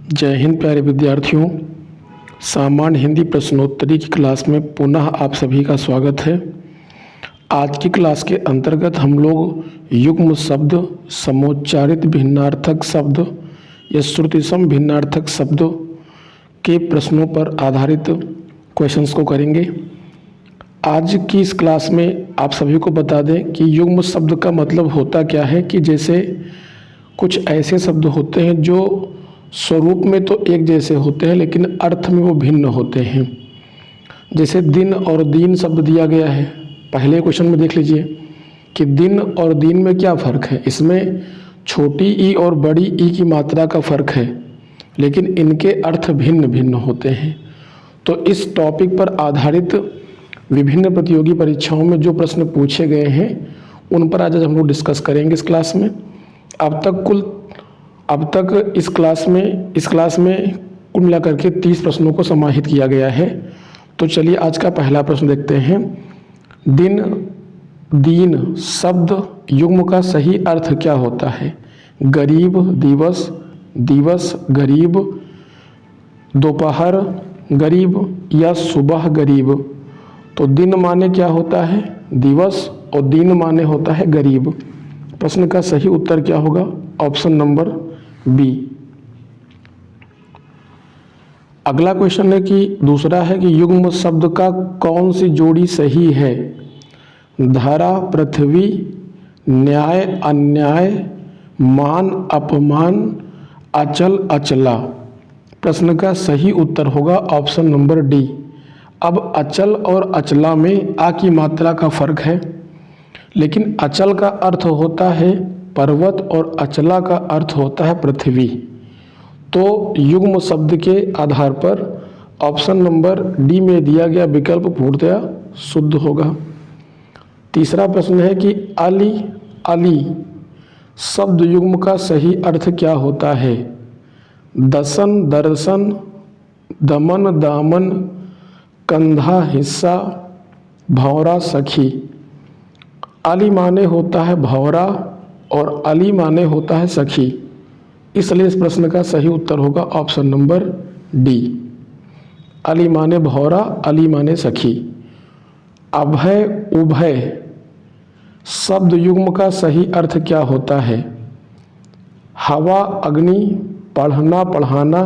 जय हिंद प्यारे विद्यार्थियों। सामान्य हिंदी प्रश्नोत्तरी की क्लास में पुनः आप सभी का स्वागत है। आज की क्लास के अंतर्गत हम लोग युग्म शब्द, समोच्चारित भिन्नार्थक शब्द या श्रुतिसम भिन्नार्थक शब्द के प्रश्नों पर आधारित क्वेश्चंस को करेंगे। आज की इस क्लास में आप सभी को बता दें कि युग्म शब्द का मतलब होता क्या है कि जैसे कुछ ऐसे शब्द होते हैं जो स्वरूप में तो एक जैसे होते हैं लेकिन अर्थ में वो भिन्न होते हैं। जैसे दिन और दीन शब्द दिया गया है, पहले क्वेश्चन में देख लीजिए कि दिन और दीन में क्या फ़र्क है। इसमें छोटी ई और बड़ी ई की मात्रा का फ़र्क है लेकिन इनके अर्थ भिन्न भिन्न होते हैं। तो इस टॉपिक पर आधारित विभिन्न प्रतियोगी परीक्षाओं में जो प्रश्न पूछे गए हैं उन पर आज हम लोग डिस्कस करेंगे इस क्लास में। अब तक इस क्लास में कुल मिलाकर के 30 प्रश्नों को समाहित किया गया है। तो चलिए आज का पहला प्रश्न देखते हैं। दिन दीन शब्द युग्म का सही अर्थ क्या होता है? गरीब दिवस, दिवस गरीब, दोपहर गरीब या सुबह गरीब। तो दिन माने क्या होता है? दिवस, और दीन माने होता है गरीब। प्रश्न का सही उत्तर क्या होगा? Option number B. अगला क्वेश्चन है कि दूसरा है कि युग्म शब्द का कौन सी जोड़ी सही है? धरा पृथ्वी, न्याय अन्याय, मान अपमान, अचल अचला। प्रश्न का सही उत्तर होगा ऑप्शन नंबर डी। अब अचल और अचला में आ की मात्रा का फर्क है, लेकिन अचल का अर्थ होता है पर्वत और अचला का अर्थ होता है पृथ्वी। तो युग्म शब्द के आधार पर ऑप्शन नंबर डी में दिया गया विकल्प पूर्णतया शुद्ध होगा। तीसरा प्रश्न है कि अली अली शब्द युग्म का सही अर्थ क्या होता है? दसन दर्शन, दमन दामन, कंधा हिस्सा, भौरा सखी। अली माने होता है भौरा और अली माने होता है सखी, इसलिए इस प्रश्न का सही उत्तर होगा ऑप्शन नंबर डी। अली माने भौरा, अली माने सखी। अभय उभय शब्द युग्म का सही अर्थ क्या होता है? हवा अग्नि, पढ़ना पढ़ाना,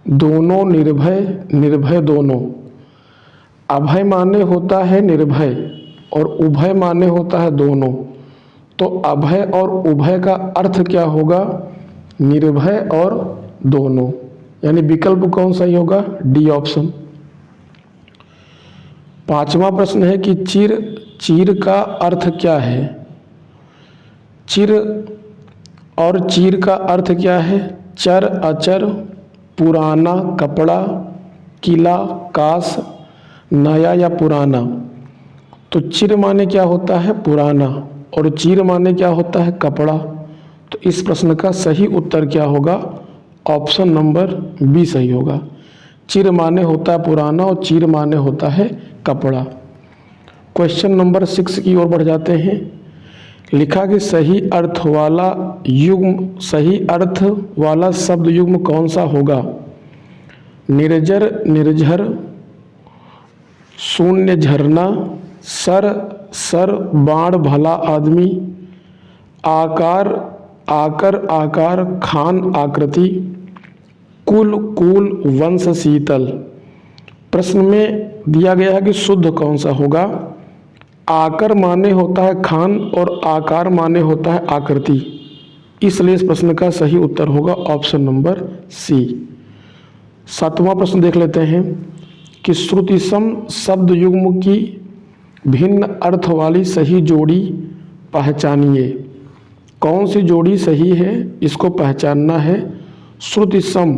दोनों निर्भय, निर्भय दोनों। अभय माने होता है निर्भय और उभय माने होता है दोनों। तो अभय और उभय का अर्थ क्या होगा? निर्भय और दोनों, यानी विकल्प कौन सही होगा? D option. पांचवा प्रश्न है कि चिर चीर का अर्थ क्या है? चिर और चीर का अर्थ क्या है? चर अचर, पुराना कपड़ा, किला कास, नया या पुराना। तो चिर माने क्या होता है? पुराना, और चीर माने क्या होता है? कपड़ा। तो इस प्रश्न का सही उत्तर क्या होगा? ऑप्शन नंबर बी सही होगा। चिर माने होता है पुराना और चीर माने होता है कपड़ा। क्वेश्चन नंबर 6 की ओर बढ़ जाते हैं। लिखा कि सही अर्थ वाला शब्द युग्म कौन सा होगा? निर्जर निर्झर, शून्य झरना, सर सर बाण भला आदमी, आकार आकर आकार, खान आकृति, कुल कूल वंश शीतल। प्रश्न में दिया गया है कि शुद्ध कौन सा होगा? आकर माने होता है खान और आकार माने होता है आकृति, इसलिए इस प्रश्न का सही उत्तर होगा ऑप्शन नंबर सी। सातवां प्रश्न देख लेते हैं कि श्रुतिसम शब्द युग्म की भिन्न अर्थ वाली सही जोड़ी पहचानिए। कौन सी जोड़ी सही है, इसको पहचानना है। श्रुतिसम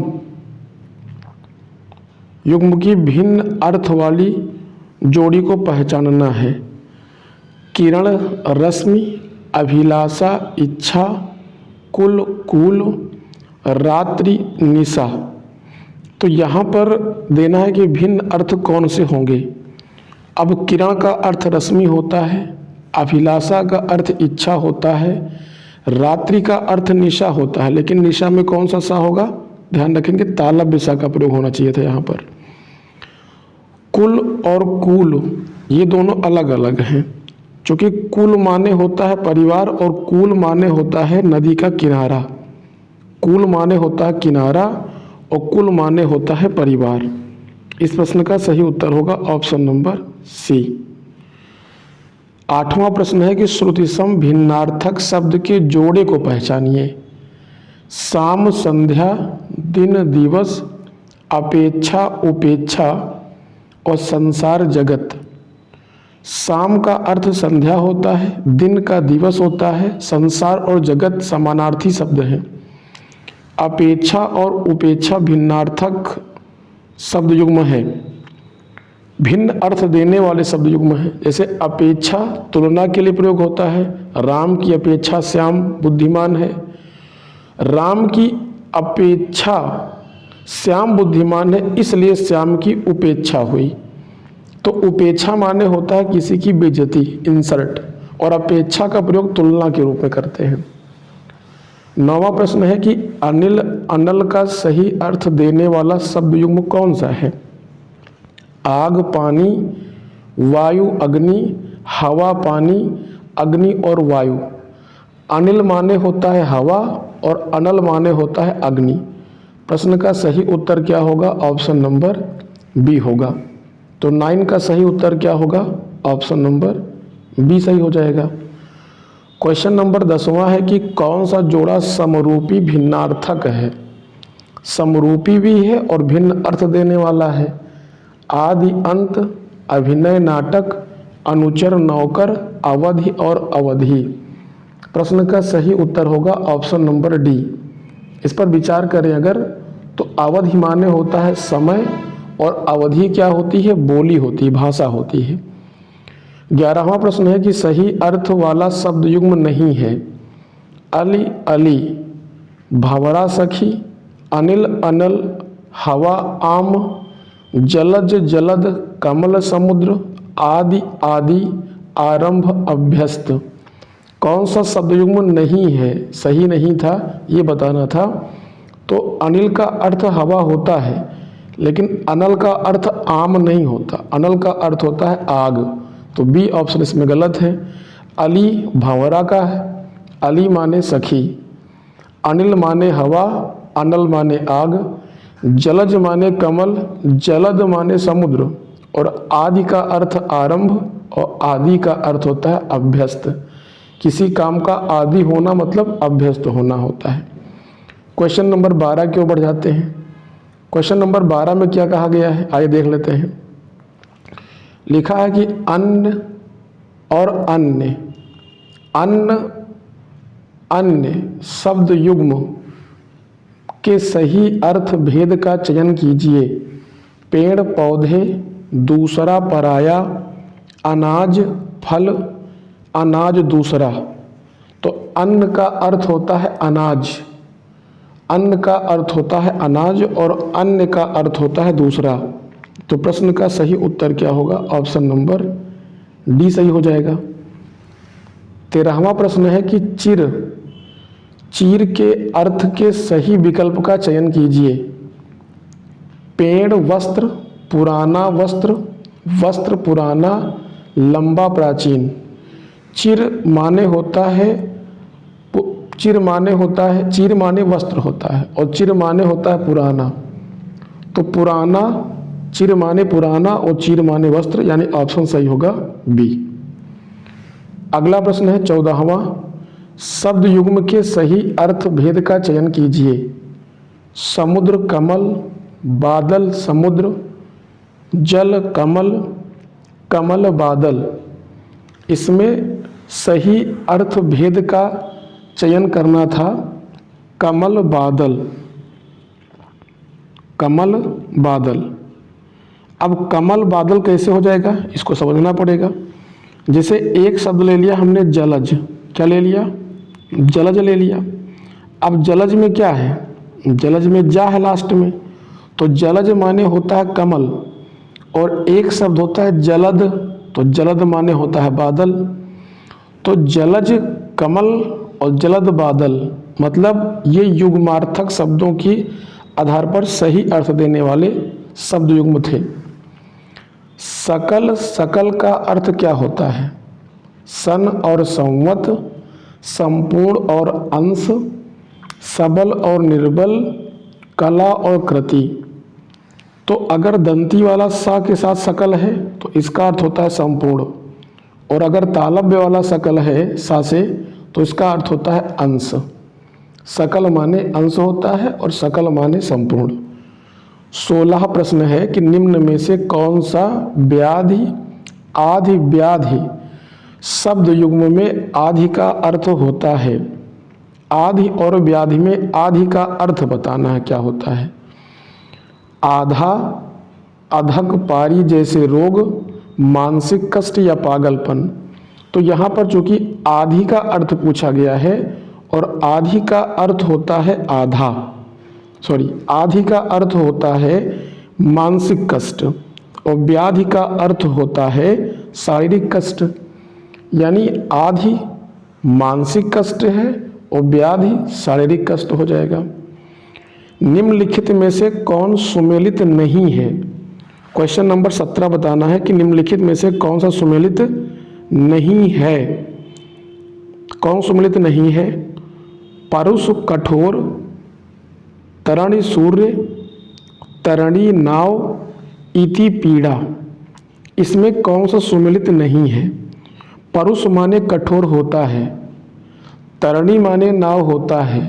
युग्म की भिन्न अर्थ वाली जोड़ी को पहचानना है। किरण रश्मि, अभिलाषा इच्छा, कुल कूल, रात्रि निशा। तो यहाँ पर देना है कि भिन्न अर्थ कौन से होंगे। अब किरण का अर्थ रश्मि होता है, अभिलाषा का अर्थ इच्छा होता है, रात्रि का अर्थ निशा होता है, लेकिन निशा में कौन सा सा होगा? ध्यान रखेंगे तालब विषा का प्रयोग होना चाहिए था यहाँ पर। कुल और कूल ये दोनों अलग अलग हैं, क्योंकि कुल माने होता है परिवार और कूल माने होता है नदी का किनारा। कूल माने होता है किनारा और कुल माने होता है परिवार। इस प्रश्न का सही उत्तर होगा ऑप्शन नंबर सी। 8वां प्रश्न है कि श्रुतिसम भिन्नार्थक शब्द के जोड़े को पहचानिए। शाम संध्या, दिन दिवस, अपेक्षा उपेक्षा और संसार जगत। शाम का अर्थ संध्या होता है, दिन का दिवस होता है, संसार और जगत समानार्थी शब्द हैं। अपेक्षा और उपेक्षा भिन्नार्थक शब्द युग्म है, भिन्न अर्थ देने वाले शब्द युग्म है। जैसे अपेक्षा तुलना के लिए प्रयोग होता है, राम की अपेक्षा श्याम बुद्धिमान है। राम की अपेक्षा श्याम बुद्धिमान है, इसलिए श्याम की उपेक्षा हुई। तो उपेक्षा माने होता है किसी की बेइज्जती, इंसल्ट, और अपेक्षा का प्रयोग तुलना के रूप में करते हैं। 9वां प्रश्न है कि अनिल अनल का सही अर्थ देने वाला शब्द युग्म कौन सा है। आग पानी, वायु अग्नि, हवा पानी, अग्नि और वायु। अनिल माने होता है हवा और अनल माने होता है अग्नि। प्रश्न का सही उत्तर क्या होगा, ऑप्शन नंबर बी होगा। तो 9 का सही उत्तर क्या होगा, ऑप्शन नंबर बी सही हो जाएगा। क्वेश्चन नंबर 10वां है कि कौन सा जोड़ा समरूपी भिन्नार्थक है। समरूपी भी है और भिन्न अर्थ देने वाला है। आदि अंत, अभिनय नाटक, अनुचर नौकर, अवधि और अवधि। प्रश्न का सही उत्तर होगा ऑप्शन नंबर डी। इस पर विचार करें अगर, तो अवधि माने होता है समय और अवधि क्या होती है, बोली होती है, भाषा होती है। 11वां प्रश्न है कि सही अर्थ वाला शब्द युग्म नहीं है। अली अली, भंवरा सखी, अनिल अनल, हवा आम, जलज जलद, कमल समुद्र, आदि आदि, आरंभ अभ्यस्त। कौन सा शब्द युग्म नहीं है, सही नहीं था, ये बताना था। तो अनिल का अर्थ हवा होता है, लेकिन अनल का अर्थ आम नहीं होता, अनल का अर्थ होता है आग। तो बी ऑप्शन इसमें गलत है। अली भंवरा का है, अली माने सखी, अनिल माने हवा, अनल माने आग, जलज माने कमल, जलद माने समुद्र, और आदि का अर्थ आरंभ और आदि का अर्थ होता है अभ्यस्त। किसी काम का आदि होना मतलब अभ्यस्त होना होता है। क्वेश्चन नंबर 12 की ओर बढ़ जाते हैं। क्वेश्चन नंबर 12 में क्या कहा गया है, आइए देख लेते हैं। लिखा है कि अन्न और अन्य, अन्न अन्य शब्द युग्म के सही अर्थ भेद का चयन कीजिए। पेड़ पौधे, दूसरा पराया, अनाज फल, अनाज दूसरा। तो अन्न का अर्थ होता है अनाज, अन्न का अर्थ होता है अनाज और अन्य का अर्थ होता है दूसरा। तो प्रश्न का सही उत्तर क्या होगा, ऑप्शन नंबर डी सही हो जाएगा। 13वां प्रश्न है कि चिर, चीर के अर्थ के सही विकल्प का चयन कीजिए। पेड़ वस्त्र, पुराना वस्त्र, वस्त्र पुराना, लंबा प्राचीन। चिर माने होता है, चिर माने होता है, चीर माने वस्त्र होता है और चिर माने होता है पुराना। तो पुराना, चिर माने पुराना और चीर माने वस्त्र, यानी ऑप्शन सही होगा बी। अगला प्रश्न है 14वां। शब्द युग्म के सही अर्थ भेद का चयन कीजिए। समुद्र कमल, बादल समुद्र, जल कमल, कमल बादल। इसमें सही अर्थ भेद का चयन करना था कमल बादल, कमल बादल। अब कमल बादल कैसे हो जाएगा, इसको समझना पड़ेगा। जैसे एक शब्द ले लिया हमने जलज, क्या ले लिया, जलज ले लिया। अब जलज में क्या है, जलज में जा है लास्ट में, तो जलज माने होता है कमल, और एक शब्द होता है जलद, तो जलद माने होता है बादल। तो जलज कमल और जलद बादल, मतलब ये युग्मार्थक शब्दों की आधार पर सही अर्थ देने वाले शब्द युग्म थे। सकल, सकल का अर्थ क्या होता है? सन और संवत, संपूर्ण और अंश, सबल और निर्बल, कला और कृति। तो अगर दंती वाला सा के साथ सकल है तो इसका अर्थ होता है संपूर्ण, और अगर तालव्य वाला सकल है सा से तो इसका अर्थ होता है अंश। सकल माने अंश होता है और सकल माने संपूर्ण। 16 प्रश्न है कि निम्न में से कौन सा व्याधि, आधि, व्याधि शब्द युग्म में आधि का अर्थ होता है? आधि और व्याधि में आधि का अर्थ बताना है क्या होता है। आधा, अधक, पारी जैसे रोग, मानसिक कष्ट या पागलपन। तो यहाँ पर चूंकि आधि का अर्थ पूछा गया है और आधि का अर्थ होता है आधा, आधि का अर्थ होता है मानसिक कष्ट और व्याधि का अर्थ होता है शारीरिक कष्ट। यानी आधि मानसिक कष्ट है और व्याधि शारीरिक कष्ट हो जाएगा। निम्नलिखित में से कौन सुमेलित नहीं है? क्वेश्चन नंबर 17 बताना है कि निम्नलिखित में से कौन सा सुमेलित नहीं है। कौन सुमेलित नहीं है? परुष कठोर, तरणी सूर्य, तरणी नाव, इति पीड़ा। इसमें कौन सा सुमेलित नहीं है? परुष माने कठोर होता है, तरणी माने नाव होता है,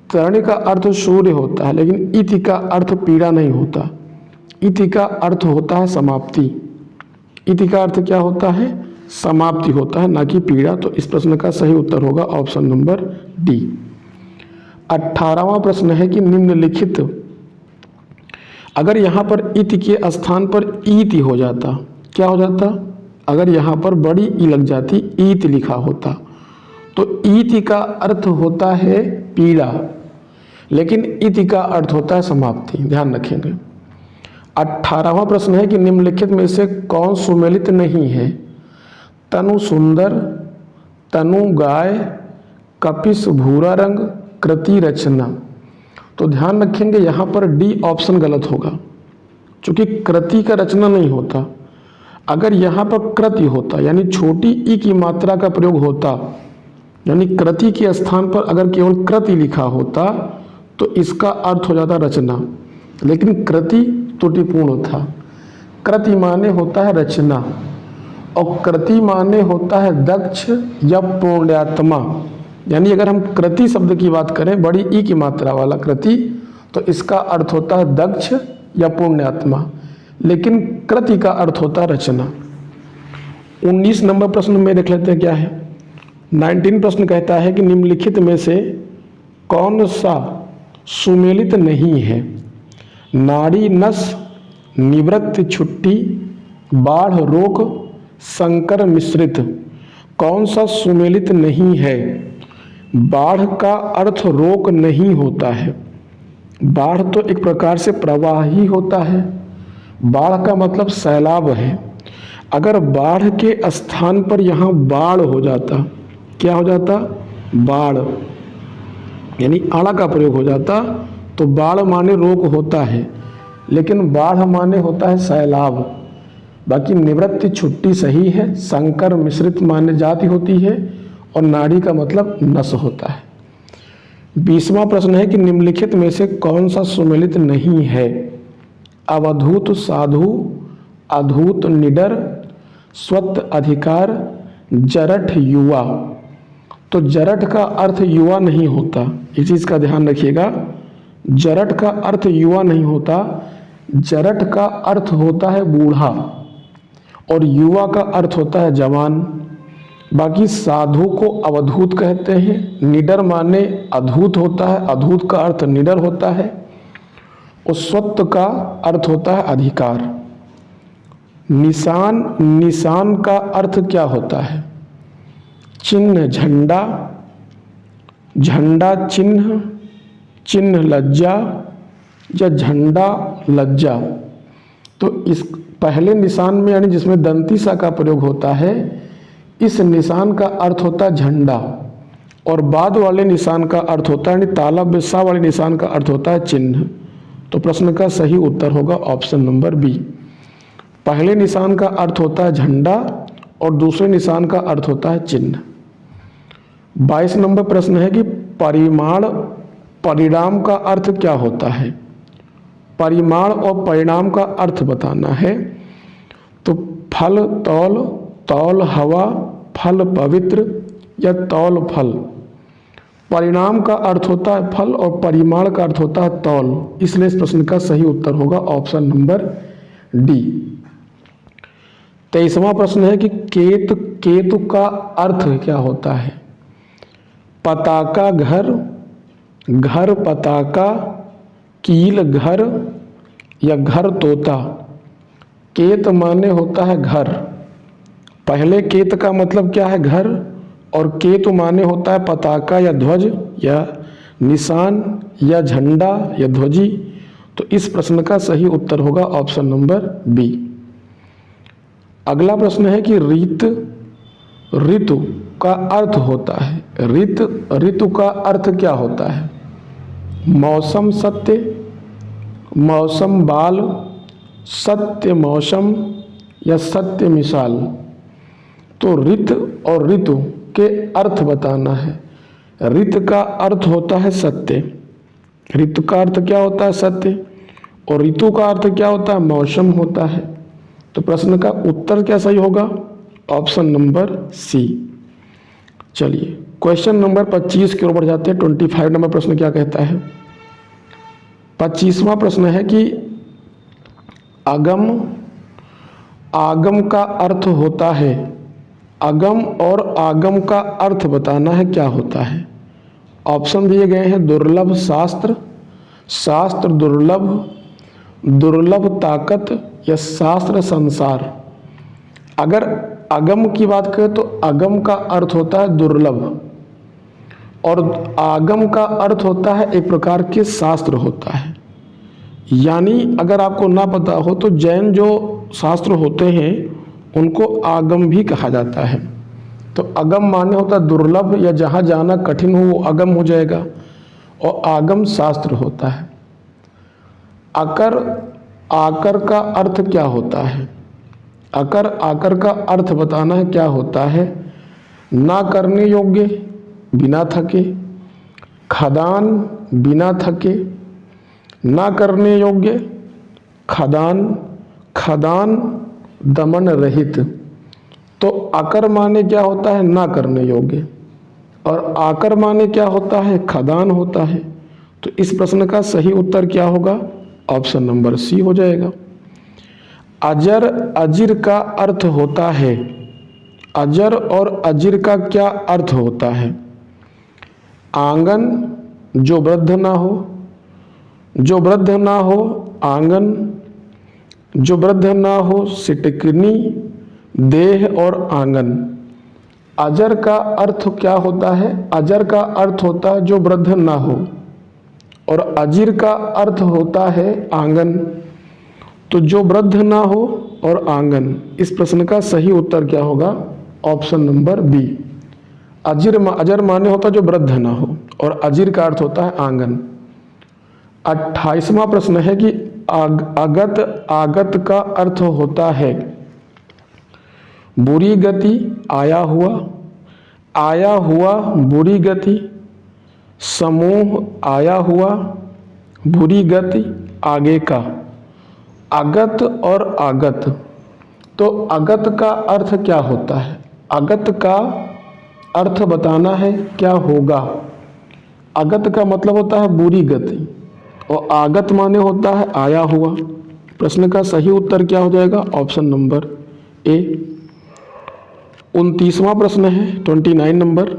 तरणी का अर्थ सूर्य होता है, लेकिन इति का अर्थ पीड़ा नहीं होता। इति का अर्थ होता है समाप्ति। इति का अर्थ क्या होता है? समाप्ति होता है, ना कि पीड़ा। तो इस प्रश्न का सही उत्तर होगा ऑप्शन नंबर डी। 18वां प्रश्न है कि निम्नलिखित, अगर यहाँ पर इति के स्थान पर ईति हो जाता, क्या हो जाता? अगर यहाँ पर बड़ी ई लग जाती, ईति लिखा होता, तो ईति का अर्थ होता है पीड़ा, लेकिन इति का अर्थ होता है समाप्ति। ध्यान रखेंगे। 18वां प्रश्न है कि निम्नलिखित में से कौन सुमेलित नहीं है? तनु सुंदर, तनु गाय, कपिस भूरा रंग, कृति रचना। तो ध्यान रखेंगे यहाँ पर डी ऑप्शन गलत होगा, क्योंकि कृति का रचना नहीं होता। अगर यहाँ पर कृति होता यानी छोटी ई की मात्रा का प्रयोग होता, यानी कृति के स्थान पर अगर केवल कृति लिखा होता तो इसका अर्थ हो जाता रचना, लेकिन कृति त्रुटिपूर्ण था। कृति माने होता है रचना और कृति माने होता है दक्ष या पुण्यात्मा। यानी अगर हम कृति शब्द की बात करें, बड़ी ई की मात्रा वाला कृति, तो इसका अर्थ होता है दक्ष या पुण्यात्मा, लेकिन कृति का अर्थ होता है रचना। 19 नंबर प्रश्न में देख लेते हैं क्या है। 19 प्रश्न कहता है कि निम्नलिखित में से कौन सा सुमेलित नहीं है? नाड़ी नस, निवृत्त छुट्टी, बाढ़ रोक, संकर मिश्रित। कौन सा सुमेलित नहीं है? बाढ़ का अर्थ रोक नहीं होता है। बाढ़ तो एक प्रकार से प्रवाह ही होता है। बाढ़ का मतलब सैलाब है। अगर बाढ़ के स्थान पर यहाँ बाढ़ हो जाता, क्या हो जाता? बाढ़, यानी आड़ा का प्रयोग हो जाता, तो बाढ़ माने रोक होता है, लेकिन बाढ़ माने होता है सैलाब। बाकी निवृत्ति छुट्टी सही है, संकर मिश्रित माने जाति होती है, और नाड़ी का मतलब नस होता है। 20वां प्रश्न है कि निम्नलिखित में से कौन सा सुमेलित नहीं है? अवधूत साधु, अधूत निडर, स्वत अधिकार, जरठ युवा। तो जरठ का अर्थ युवा नहीं होता, इस चीज का ध्यान रखिएगा। जरठ का अर्थ युवा नहीं होता, जरठ का अर्थ होता है बूढ़ा और युवा का अर्थ होता है जवान। बाकी साधु को अवधूत कहते हैं, निडर माने अधूत होता है, अधूत का अर्थ निडर होता है, और स्वत्व का अर्थ होता है अधिकार। निशान, निशान का अर्थ क्या होता है? चिन्ह झंडा, झंडा चिन्ह, चिन्ह लज्जा या झंडा लज्जा। तो इस पहले निशान में यानी जिसमें दंती सा का प्रयोग होता है, इस निशान का अर्थ होता है झंडा और बाद वाले निशान का अर्थ होता है, यानी ताला बिस्सा वाले निशान का अर्थ होता है चिन्ह। तो प्रश्न का सही उत्तर होगा ऑप्शन नंबर बी। पहले निशान का अर्थ होता है झंडा और दूसरे निशान का अर्थ होता है चिन्ह। 22 नंबर प्रश्न है कि परिमाण परिणाम का अर्थ क्या होता है। परिमाण और परिणाम का अर्थ बताना है। तो फल तौल, तौल हवा, फल पवित्र या तौल फल। परिणाम का अर्थ होता है फल और परिमाण का अर्थ होता है तौल, इसलिए इस प्रश्न का सही उत्तर होगा ऑप्शन नंबर डी। 23वां प्रश्न है कि केतु का अर्थ क्या होता है। पताका घर, घर पताका, कील घर या घर तोता। केत माने होता है घर। पहले केत का मतलब क्या है घर, और केतु माने होता है पताका या ध्वज या निशान या झंडा या ध्वजी। तो इस प्रश्न का सही उत्तर होगा ऑप्शन नंबर बी। अगला प्रश्न है कि ऋतु का अर्थ होता है। ऋतु का अर्थ क्या होता है। मौसम सत्य, मौसम बाल, सत्य मौसम या सत्य मिसाल। तो ऋत और ऋतु के अर्थ बताना है। ऋत का अर्थ होता है सत्य, ऋतु का अर्थ क्या होता है सत्य, और ऋतु का अर्थ क्या होता है मौसम होता है। तो प्रश्न का उत्तर क्या सही होगा ऑप्शन नंबर सी। चलिए क्वेश्चन नंबर 25 की ओर बढ़ जाते हैं। 25 नंबर प्रश्न क्या कहता है। 25वां प्रश्न है कि अगम, आगम का अर्थ होता है। अगम और आगम का अर्थ बताना है क्या होता है। ऑप्शन दिए गए हैं दुर्लभ शास्त्र, शास्त्र दुर्लभ, दुर्लभ ताकत या शास्त्र संसार। अगर अगम की बात करें तो अगम का अर्थ होता है दुर्लभ और आगम का अर्थ होता है एक प्रकार के शास्त्र होता है। यानी अगर आपको ना पता हो तो जैन जो शास्त्र होते हैं उनको आगम भी कहा जाता है। तो अगम माने होता है दुर्लभ या जहाँ जाना कठिन हो वो अगम हो जाएगा, और आगम शास्त्र होता है। अकर, आकर का अर्थ क्या होता है। अकर, आकर का अर्थ बताना है क्या होता है। ना करने योग्य, बिना थके, खदान, बिना थके, ना करने योग्य, खदान, खदान दमन रहित। तो अकर माने क्या होता है ना करने योग्य, और आकर माने क्या होता है खदान होता है। तो इस प्रश्न का सही उत्तर क्या होगा ऑप्शन नंबर सी हो जाएगा। अजर, अजिर का अर्थ होता है। अजर और अजिर का क्या अर्थ होता है। आंगन, जो वृद्ध ना हो, जो वृद्ध ना हो आंगन, जो वृद्ध ना हो सिटकनी, देह और आंगन। अजर का अर्थ क्या होता है। अजर का अर्थ होता है जो वृद्ध ना हो, और अजिर का अर्थ होता है आंगन। तो जो वृद्ध ना हो और आंगन, इस प्रश्न का सही उत्तर क्या होगा ऑप्शन नंबर बी। अजर माने होता है जो वृद्ध ना हो, और अजिर का अर्थ होता है आंगन। 28वां प्रश्न है कि अगत, आगत का अर्थ होता है बुरी गति, आया हुआ, आया हुआ बुरी गति, समूह आया हुआ, बुरी गति आगे का। अगत और आगत, तो अगत का अर्थ क्या होता है। अगत का अर्थ बताना है क्या होगा। अगत का मतलब होता है बुरी गति, और आगत माने होता है आया हुआ। प्रश्न का सही उत्तर क्या हो जाएगा ऑप्शन नंबर ए। 29वां प्रश्न है 29 नंबर।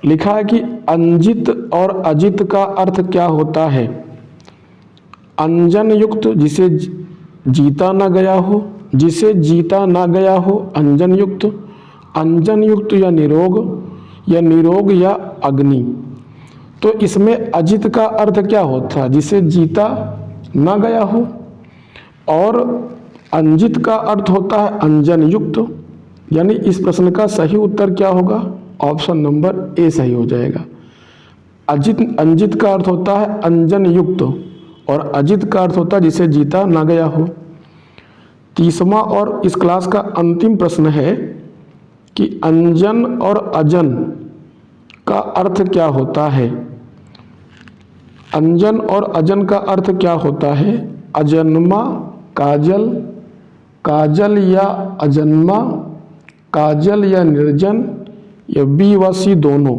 लिखा है कि अंजित और अजित का अर्थ क्या होता है। अंजन युक्त, जिसे जीता ना गया हो, जिसे जीता ना गया हो अंजन युक्त, अंजन युक्त या निरोग या अग्नि। तो इसमें अजित का अर्थ क्या होता है जिसे जीता ना गया हो, और अंजित का अर्थ होता है अंजन युक्त। यानी इस प्रश्न का सही उत्तर क्या होगा ऑप्शन नंबर ए सही हो जाएगा। अंजित का अर्थ होता है अंजन युक्त और अजित का अर्थ होता है जिसे जीता ना गया हो। 30वां और इस क्लास का अंतिम प्रश्न है कि अंजन और अजन का अर्थ क्या होता है। अंजन और अजन का अर्थ क्या होता है। अजन्मा, काजल, काजल या अजन्मा, काजल या निर्जन, या बी व सी दोनों।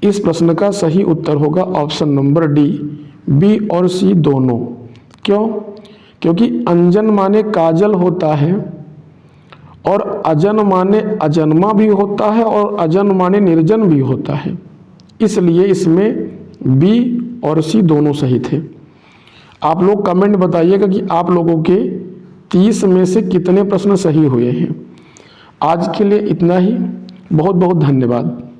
इस प्रश्न का सही उत्तर होगा ऑप्शन नंबर डी, बी और सी दोनों। क्यों? क्योंकि अंजन माने काजल होता है और अजन माने अजन्मा भी होता है और अजन माने निर्जन भी होता है, इसलिए इसमें बी और सी दोनों सही थे। आप लोग कमेंट बताइएगा कि आप लोगों के 30 में से कितने प्रश्न सही हुए हैं। आज के लिए इतना ही। बहुत बहुत धन्यवाद।